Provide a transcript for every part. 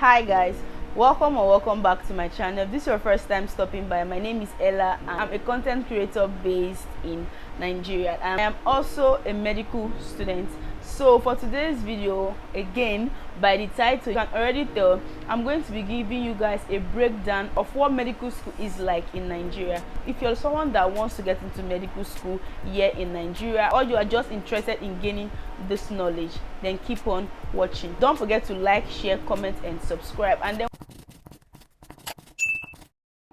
Hi guys, welcome back to my channel. If this is your first time stopping by, my name is Ella and I'm a content creator based in Nigeria, and I am also a medical student. So for today's video, again, by the title you can already tell, I'm going to be giving you guys a breakdown of what medical school is like in Nigeria. If you're someone that wants to get into medical school here in Nigeria, or you are just interested in gaining this knowledge, then keep on watching. Don't forget to like, share, comment and subscribe. And then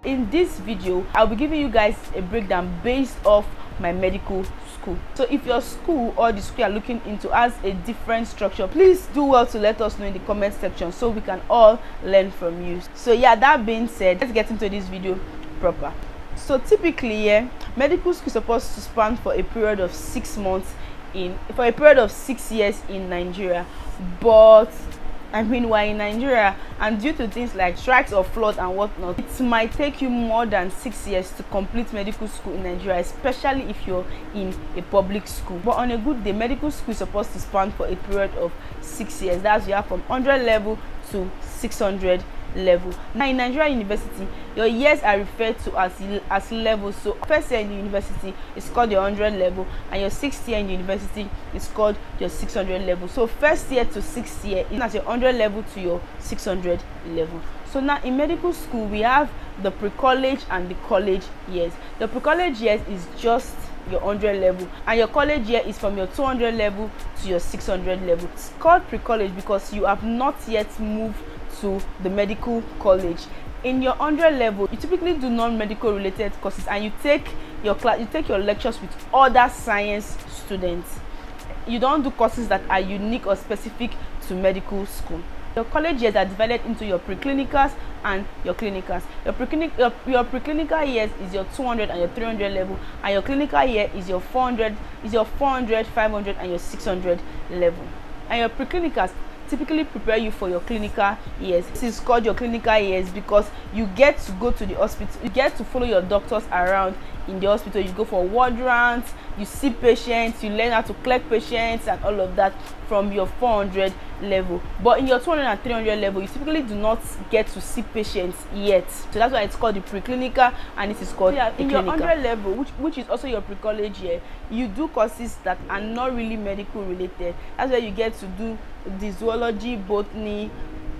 in this video I'll be giving you guys a breakdown based off my medical school. So if your school or the school you're looking into has a different structure, please do well to let us know in the comment section so we can all learn from you. So yeah, that being said, let's get into this video proper. So typically, medical school is supposed to span for a period of 6 months for a period of 6 years in Nigeria, but I mean, we're in Nigeria, and due to things like strikes or flood and whatnot, it might take you more than 6 years to complete medical school in Nigeria, especially if you're in a public school. But on a good day, medical school is supposed to span for a period of 6 years. That's you have from 100 level to 600 level. Now in Nigerian university, your years are referred to as levels. So first year in the university is called your 100 level, and your 6th year in the university is called your 600 level. So first year to 6th year is at your 100 level to your 600 level. So now in medical school we have the pre-college and the college years. The pre-college years is just your 100 level, and your college year is from your 200 level to your 600 level. It's called pre-college because you have not yet moved to the medical college. In your 100 level, you typically do non-medical related courses, and you take your lectures with other science students. You don't do courses that are unique or specific to medical school. Your college years are divided into your preclinicals and your clinicals. Your preclinical years is your 200 and your 300 level, and your clinical year is your 400, 500 and your 600 level. And your preclinicals typically prepare you for your clinical years. This is called your clinical years because you get to go to the hospital, you get to follow your doctors around in the hospital. You go for ward rounds, you see patients, you learn how to collect patients and all of that from your 400 level. But in your 200 and 300 level, you typically do not get to see patients yet. So that's why it's called the preclinical, and this is called in your 100 level, which is also your pre-college year. You do courses that are not really medical related. That's where you get to do the zoology, botany,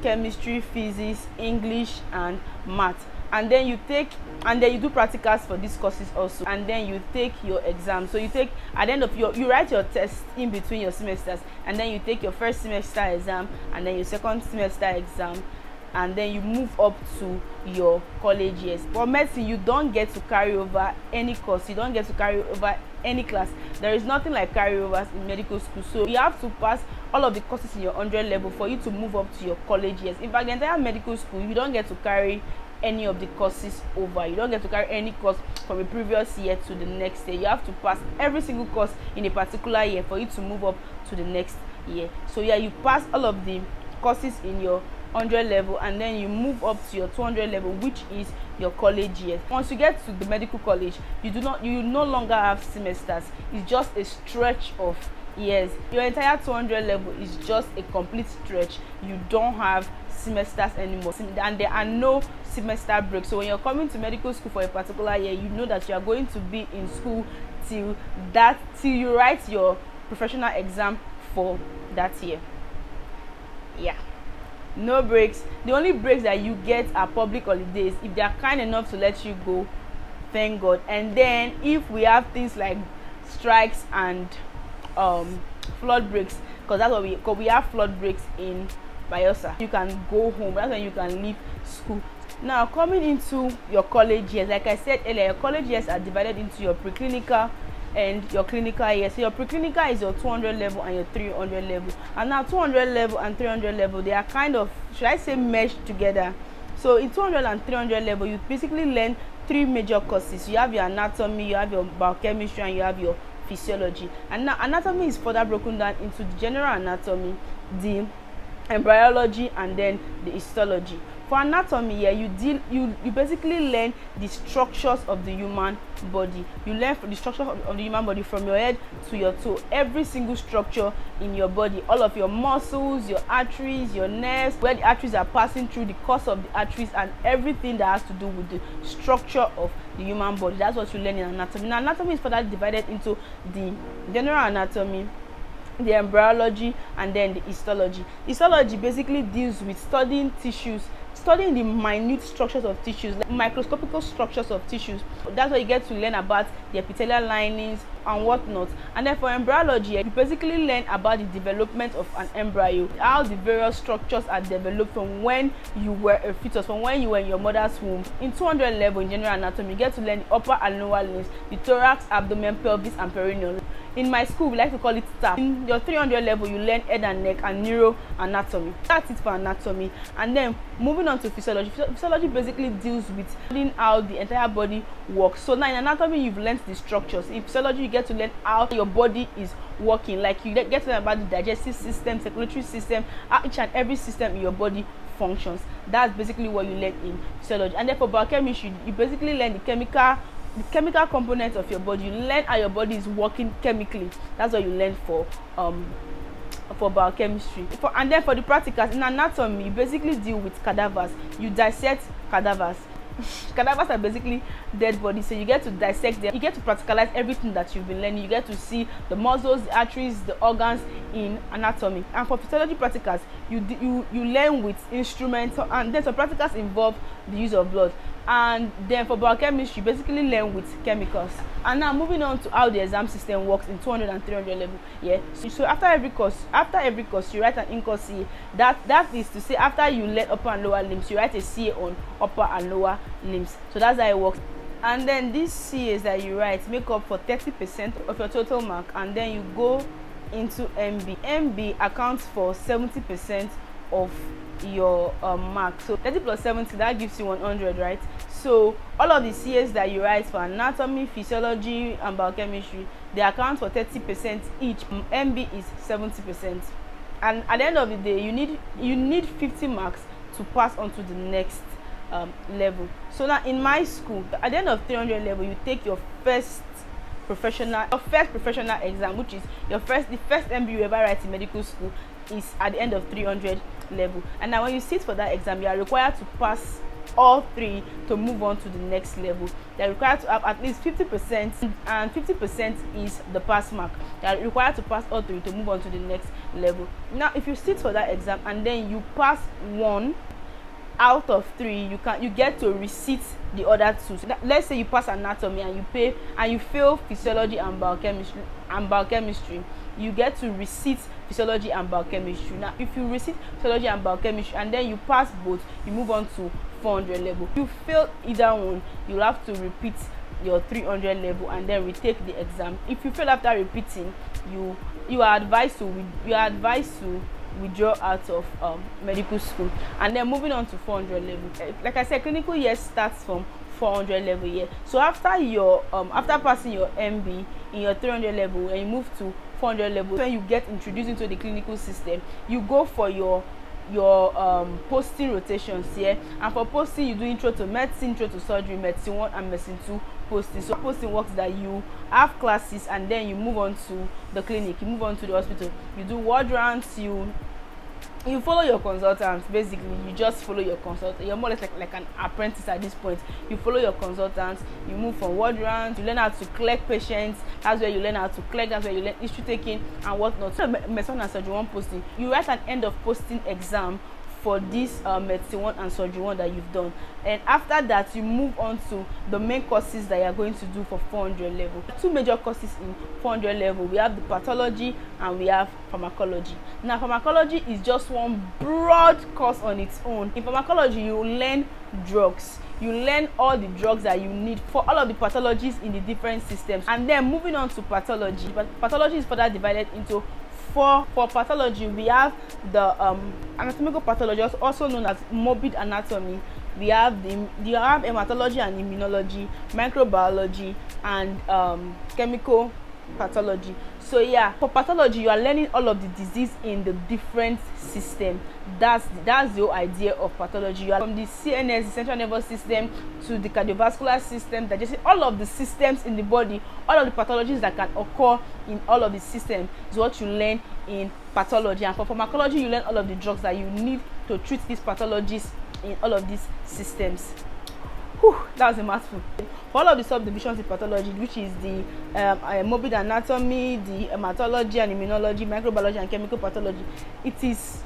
chemistry, physics, English and math. And then you do practicals for these courses also, and then you take your exam. So you take at the end of you write your test in between your semesters, and then you take your first semester exam and then your second semester exam, and then you move up to your college years. For medicine, you don't get to carry over any course, you don't get to carry over any class. There is nothing like carryovers in medical school. So you have to pass all of the courses in your 100 level for you to move up to your college years. In fact, the entire medical school, you don't get to carry any of the courses over. You don't get to carry any course from a previous year to the next year. You have to pass every single course in a particular year for you to move up to the next year. So yeah, you pass all of the courses in your 100 level, and then you move up to your 200 level, which is your college years. Once you get to the medical college, you no longer have semesters. It's just a stretch of years. Your entire 200 level is just a complete stretch. You don't have semesters anymore, and there are no semester breaks. So when you're coming to medical school for a particular year, you know that you are going to be in school till you write your professional exam for that year. Yeah, no breaks. The only breaks that you get are public holidays, if they are kind enough to let you go, thank God. And then if we have things like strikes and flood breaks, because that's what we have flood breaks in Bayelsa, you can go home. That's when you can leave school. Now coming into your college years, like I said earlier, your college years are divided into your preclinical and your clinical years. So your preclinical is your 200 level and your 300 level. And now 200 level and 300 level, they are kind of, should I say, meshed together. So in 200 and 300 level, you basically learn 3 major courses. You have your anatomy, you have your biochemistry, and you have your physiology. And now anatomy is further broken down into the general anatomy, the embryology, and then the histology. For anatomy, yeah, you basically learn the structures of the human body. You learn the structure of the human body from your head to your toe. Every single structure in your body, all of your muscles, your arteries, your nerves, where the arteries are passing through, the course of the arteries, and everything that has to do with the structure of the human body. That's what you learn in anatomy. Now, anatomy is further divided into the general anatomy, the embryology, and then the histology. Histology basically deals with studying tissues, studying the minute structures of tissues, like microscopical structures of tissues. That's where you get to learn about the epithelial linings and whatnot. And then for embryology, you basically learn about the development of an embryo, how the various structures are developed from when you were a fetus, from when you were in your mother's womb. In 200 level in general anatomy, you get to learn the upper and lower limbs, the thorax, abdomen, pelvis, and perineum. In my school, we like to call it TAP. In your 300 level, you learn head and neck and neuroanatomy. That's it for anatomy. And then moving on to physiology. Physiology basically deals with learning how the entire body works. So now in anatomy, you've learned the structures. In physiology, you get to learn how your body is working. Like you get to learn about the digestive system, circulatory system, how each and every system in your body functions. That's basically what you learn in physiology. And then for biochemistry, you basically learn the chemical components of your body. You learn how your body is working chemically. That's what you learn for biochemistry. And then for the practicals in anatomy, you basically deal with cadavers. You dissect cadavers. Cadavers are basically dead bodies, so you get to dissect them. You get to practicalize everything that you've been learning. You get to see the muscles, the arteries, the organs in anatomy. And for physiology practicals, you learn with instruments, and then some practicals involve the use of blood. And then for biochemistry, you basically learn with chemicals. And now moving on to how the exam system works in 200 and 300 level. Yeah, so after every course you write an in-course CA. That is to say, after you learn upper and lower limbs, you write a CA on upper and lower limbs. So that's how it works. And then these CAs that you write make up for 30% of your total mark, and then you go into MB. MB accounts for 70% of your mark. So 30 plus 70, that gives you 100, right? So all of the CAs that you write for anatomy, physiology, and biochemistry, they account for 30% each. MB is 70%. And at the end of the day, you need 50 marks to pass on to the next level. So now in my school, at the end of 300 level, you take your first professional exam, which is the first MB you ever write in medical school, is at the end of 300 level. And now when you sit for that exam, you are required to pass all three to move on to the next level. They are required to have at least 50%, and 50% is the pass mark. They are required to pass all three to move on to the next level. Now if you sit for that exam and then you pass one out of three, you get to resit the other two. So let's say you pass anatomy and you fail physiology and biochemistry, you get to resit physiology and biochemistry. Now if you resit physiology and biochemistry and then you pass both, you move on to 400 level. If you fail either one, you'll have to repeat your 300 level and then retake the exam. If you fail after repeating, you are advised to withdraw out of medical school. And then moving on to 400 level, like I said, clinical year starts from 400 level year. So after your after passing your MB in your 300 level and you move to 400 level, when you get introduced into the clinical system, you go for your posting rotations here. And for posting, you do intro to medicine, intro to surgery, medicine 1 and medicine 2 posting. So posting works that you have classes and then you move on to the clinic, you move on to the hospital, you do ward rounds, you follow your consultants. Basically you just follow your consultant. You're more or less like an apprentice at this point. You follow your consultants, you move from ward rounds, you learn how to collect patients. That's where you learn how to collect, that's where you learn history taking and whatnot. So medicine and surgery 1 posting, you write an end of posting exam for this medicine 1 and surgery 1 that you've done, and after that you move on to the main courses that you are going to do for 400 level. 2 major courses in 400 level. We have the pathology and we have pharmacology. Now pharmacology is just one broad course on its own. In pharmacology, you learn drugs, you learn all the drugs that you need for all of the pathologies in the different systems. And then moving on to pathology, but pathology is further divided into 4. For pathology, we have the anatomical pathology, also known as morbid anatomy. We have hematology and immunology, microbiology, and chemical pathology. So yeah, for pathology you are learning all of the disease in the different system. That's the whole idea of pathology. You are from the CNS, the central nervous system, to the cardiovascular system, digestion, all of the systems in the body, all of the pathologies that can occur in all of the systems is what you learn in pathology. And for pharmacology you learn all of the drugs that you need to treat these pathologies in all of these systems. Whew, that was a mouthful. For all of the subdivisions in pathology, which is the morbid anatomy, the hematology and immunology, microbiology and chemical pathology, it's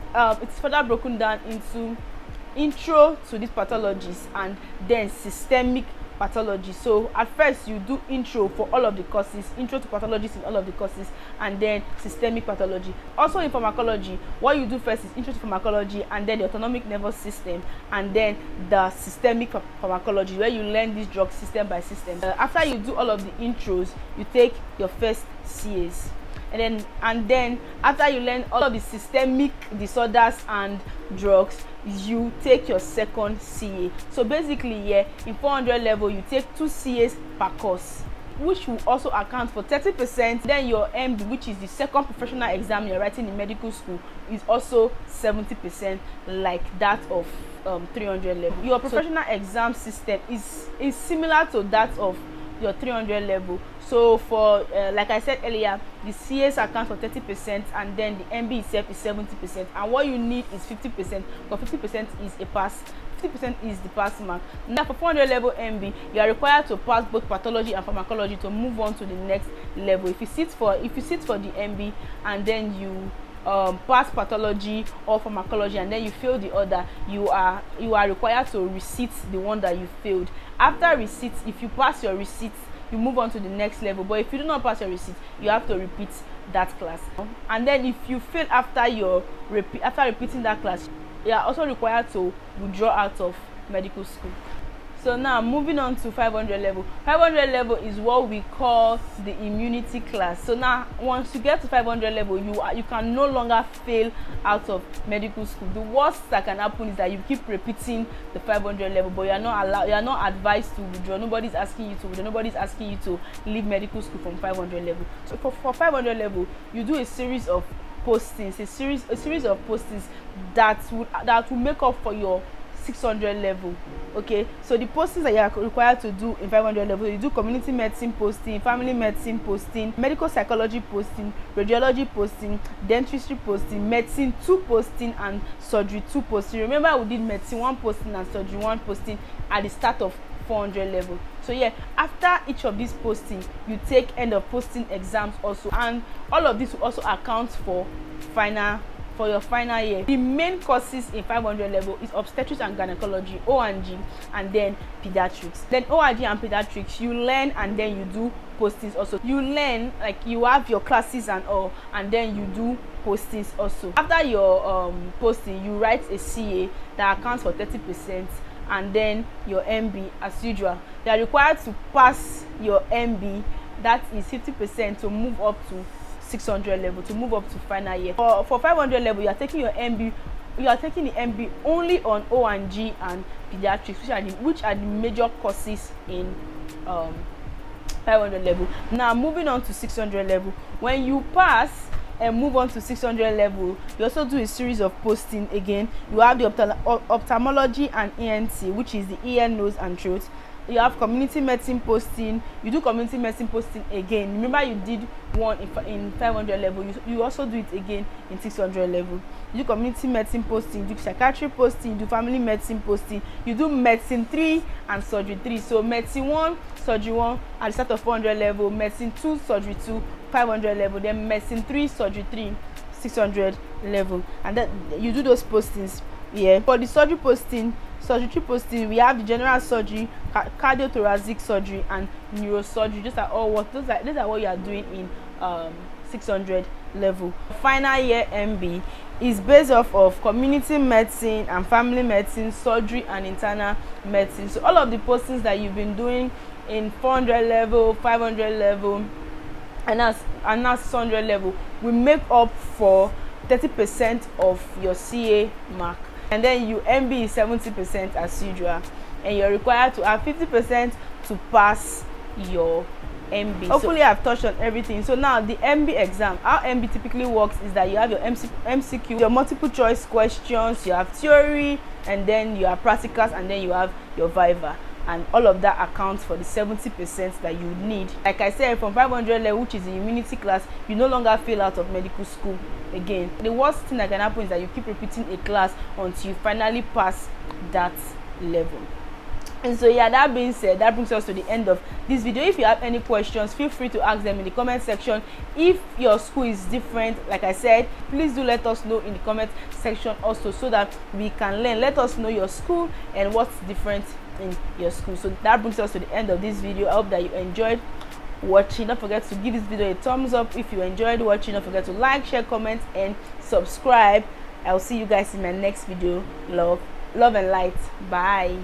further broken down into intro to these pathologies and then systemic pathology. So at first you do intro for all of the courses, intro to pathologies in all of the courses, and then systemic pathology. Also in pharmacology, what you do first is intro to pharmacology, and then the autonomic nervous system, and then the systemic pharmacology, where you learn these drugs system by system. After you do all of the intros, you take your first CAs. And then after you learn all of the systemic disorders and drugs, you take your second CA. So basically, yeah, in 400 level you take 2 CAs per course, which will also account for 30%. Then your MB, which is the second professional exam you're writing in medical school, is also 70%, like that of 300 level. Your professional exam system is similar to that of your 300 level. So for like I said earlier, the CAs account for 30%, and then the MB itself is 70%, and what you need is 50%, but 50% is a pass. 50% is the pass mark. Now for 400 level MB, you are required to pass both pathology and pharmacology to move on to the next level. If you sit for the MB and then you pass pathology or pharmacology and then you fail the other, you are required to resit the one that you failed. After resit, if you pass your resit, you move on to the next level. But if you do not pass your resit, you have to repeat that class. And then if you fail after repeating that class, you are also required to withdraw out of medical school. So now moving on to 500 level. 500 level is what we call the immunity class. So now once you get to 500 level, you can no longer fail out of medical school. The worst that can happen is that you keep repeating the 500 level, but you are not advised to withdraw. Nobody's asking you to withdraw. Nobody's asking you to leave medical school from 500 level. So for 500 level, you do a series of postings, a series of postings that will make up for your 600 level. Okay, so the postings that you are required to do in 500 level, you do community medicine posting, family medicine posting, medical psychology posting, radiology posting, dentistry posting, medicine 2 posting, and surgery 2 posting. Remember, we did medicine 1 posting and surgery 1 posting at the start of 400 level. So yeah, after each of these posting, you take end of posting exams also, and all of this will also account for your final year. The main courses in 500 level is obstetrics and gynecology, O&G, and then pediatrics. Then O&G and pediatrics you learn, and then you do postings also. You learn, like, you have your classes and all, and then you do postings also. After your posting, you write a CA that accounts for 30%, and then your MB as usual. They are required to pass your MB, that is 50%, to move up to 600 level, to move up to final year. For 500 level, you are taking your MB. You are taking the MB only on O&G and pediatrics, which are the major courses in 500 level. Now moving on to 600 level. When you pass and move on to 600 level, you also do a series of posting again. You have the ophthalmology and ENT, which is the ear, nose and throat. You have community medicine posting. You do community medicine posting again. Remember, you did one in 500 level, you also do it again in 600 level. You do community medicine posting, you do psychiatry posting, you do family medicine posting, you do medicine 3 and surgery 3. So medicine 1, surgery 1 at the start of 400 level, medicine 2, surgery 2, 500 level, then medicine 3, surgery 3, 600 level, and then you do those postings. Yeah, for the surgery posting, surgery 3 posting, we have the general surgery, cardiothoracic surgery, and neurosurgery. These are what you are doing in 600 level. Final year MB is based off of community medicine and family medicine, surgery and internal medicine. So all of the postings that you've been doing in 400 level, 500 level, and now 600 level will make up for 30% of your CA mark. And then you MB is 70% as usual, and you're required to have 50% to pass your MB. Hopefully I've touched on everything. So now the MB exam, how MB typically works is that you have your MCQ, your multiple choice questions, you have theory, and then you have practicals, and then you have your viva, and all of that accounts for the 70% that you need. Like I said, from 500 level, which is the immunity class, you no longer fail out of medical school again. The worst thing that can happen is that you keep repeating a class until you finally pass that level. And so yeah, that being said, that brings us to the end of this video. If you have any questions, feel free to ask them in the comment section. If your school is different, like I said, please do let us know in the comment section also, so that we can learn. Let us know your school and what's different in your school. So that brings us to the end of this video. I hope that you enjoyed watching. Don't forget to give this video a thumbs up if you enjoyed watching. Don't forget to like, share, comment, and subscribe. I'll see you guys in my next video. Love and light. Bye.